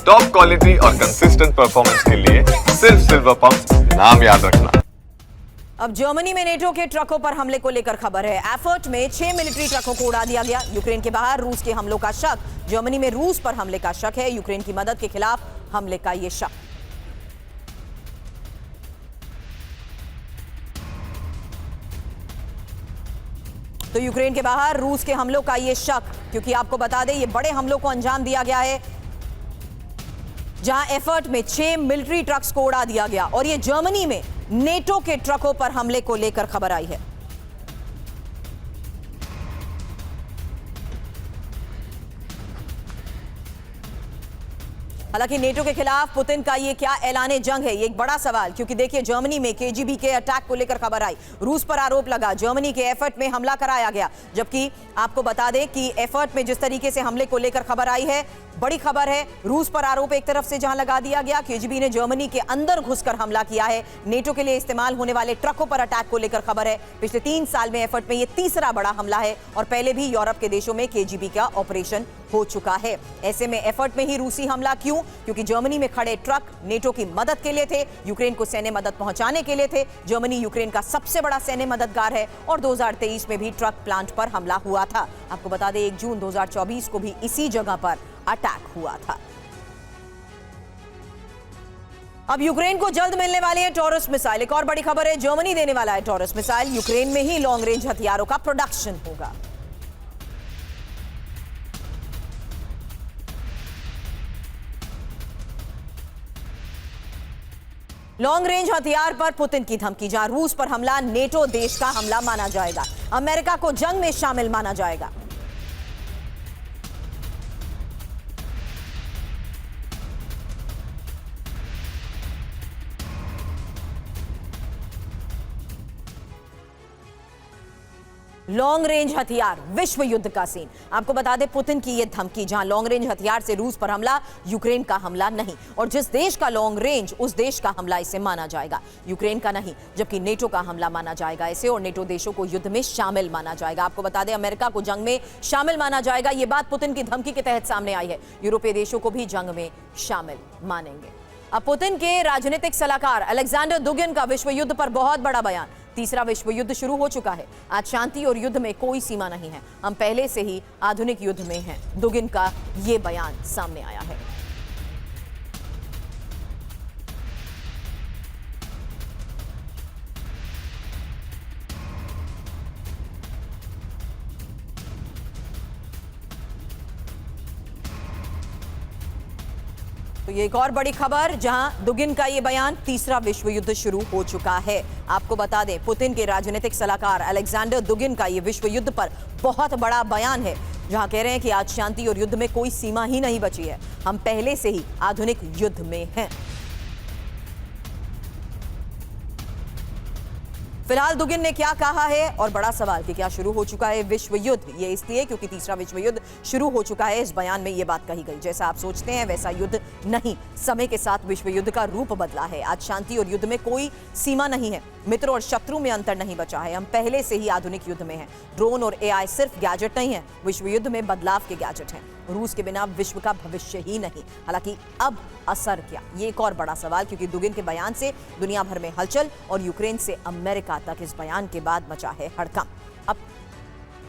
Top quality और consistent performance के लिए सिर्फ सिल्वर पंप्स, नाम याद रखना। अब जर्मनी में नेटो के ट्रकों पर हमले को लेकर खबर है। एफर्ट में 6 मिलिट्री ट्रकों को उड़ा दिया गया। यूक्रेन के बाहर रूस के हमलों का शक। जर्मनी में रूस पर हमले का शक है। यूक्रेन की मदद के खिलाफ हमले का यह शक। तो यूक्रेन के बाहर रूस के हमलों का यह शक, क्योंकि आपको बता दें ये बड़े हमलों को अंजाम दिया गया है, जहां एफर्ट में 6 मिलिट्री ट्रक्स को उड़ा दिया गया। और ये जर्मनी में नेटो के ट्रकों पर हमले को लेकर खबर आई है। हालांकि नेटो के खिलाफ पुतिन का ये क्या ऐलाने जंग है, ये एक बड़ा सवाल, क्योंकि देखिए जर्मनी में केजीबी के अटैक को लेकर खबर आई। रूस पर आरोप लगा, जर्मनी के एफर्ट में हमला कराया गया। जबकि आपको बता दें कि एफर्ट में जिस तरीके से हमले को लेकर खबर आई है, बड़ी खबर है। रूस पर आरोप एक तरफ से जहां लगा दिया गया, केजीबी ने जर्मनी के अंदर घुसकर हमला किया है। नेटो के लिए इस्तेमाल होने वाले ट्रकों पर अटैक को लेकर खबर है। पिछले 3 साल में एफर्ट में यह तीसरा बड़ा हमला है और पहले भी यूरोप के देशों में केजीबी का ऑपरेशन हो चुका है। ऐसे में एफर्ट में ही रूसी हमला क्यों? क्योंकि जर्मनी में खड़े ट्रक नेटो की मदद के लिए थे, यूक्रेन को सैन्य मदद पहुंचाने के लिए थे। जर्मनी यूक्रेन का सबसे बड़ा सैन्य मददगार है और 2023 में भी ट्रक प्लांट पर हमला हुआ था। आपको बता दें 1 जून 2024 को भी इसी जगह पर अटैक हुआ था। अब यूक्रेन को जल्द मिलने वाली है टॉरस मिसाइल। एक और बड़ी खबर है, जर्मनी देने वाला है टॉरस मिसाइल। यूक्रेन में ही लॉन्ग रेंज हथियारों का प्रोडक्शन होगा। लॉन्ग रेंज हथियार पर पुतिन की धमकी, जहां रूस पर हमला नेटो देश का हमला माना जाएगा। अमेरिका को जंग में शामिल माना जाएगा। लॉन्ग रेंज हथियार, विश्व युद्ध का सीन। आपको बता दें पुतिन की यह धमकी, जहां लॉन्ग रेंज हथियार से रूस पर हमला, यूक्रेन का हमला नहीं। और जिस देश का लॉन्ग रेंज, उस देश का हमला इसे माना जाएगा, यूक्रेन का नहीं। जबकि नेटो का हमला माना जाएगा इसे, और नेटो देशों को युद्ध में शामिल माना जाएगा। आपको बता दें अमेरिका को जंग में शामिल माना जाएगा। यह बात पुतिन की धमकी के तहत सामने आई है। यूरोपीय देशों को भी जंग में शामिल मानेंगे। अब पुतिन के राजनीतिक सलाहकार अलेक्जेंडर दुगिन का विश्व युद्ध पर बहुत बड़ा बयान। तीसरा विश्व युद्ध शुरू हो चुका है। आज शांति और युद्ध में कोई सीमा नहीं है, हम पहले से ही आधुनिक युद्ध में हैं। दुगिन का यह बयान सामने आया है। तो ये एक और बड़ी खबर, जहां दुगिन का ये बयान, तीसरा विश्व युद्ध शुरू हो चुका है। आपको बता दें पुतिन के राजनीतिक सलाहकार अलेक्जेंडर दुगिन का ये विश्व युद्ध पर बहुत बड़ा बयान है, जहां कह रहे हैं कि आज शांति और युद्ध में कोई सीमा ही नहीं बची है, हम पहले से ही आधुनिक युद्ध में हैं। फिलहाल दुगिन ने क्या कहा है, और बड़ा सवाल कि क्या शुरू हो चुका है विश्व युद्ध? ये इसलिए क्योंकि तीसरा विश्व युद्ध शुरू हो चुका है। इस बयान में ये बात कही गई, जैसा आप सोचते हैं वैसा युद्ध नहीं। समय के साथ विश्व युद्ध का रूप बदला है। आज शांति और युद्ध में कोई सीमा नहीं है, मित्र और शत्रु में अंतर नहीं बचा है, हम पहले से ही आधुनिक युद्ध में हैं। ड्रोन और एआई सिर्फ गैजेट नहीं है, विश्व युद्ध में बदलाव के गैजेट हैं। रूस के बिना विश्व का भविष्य ही नहीं। हालांकि अब असर क्या, ये एक और बड़ा सवाल, क्योंकि दुगिन के बयान से दुनिया भर में हलचल और यूक्रेन से अमेरिका तक इस बयान के बाद मचा है हड़कंप। अब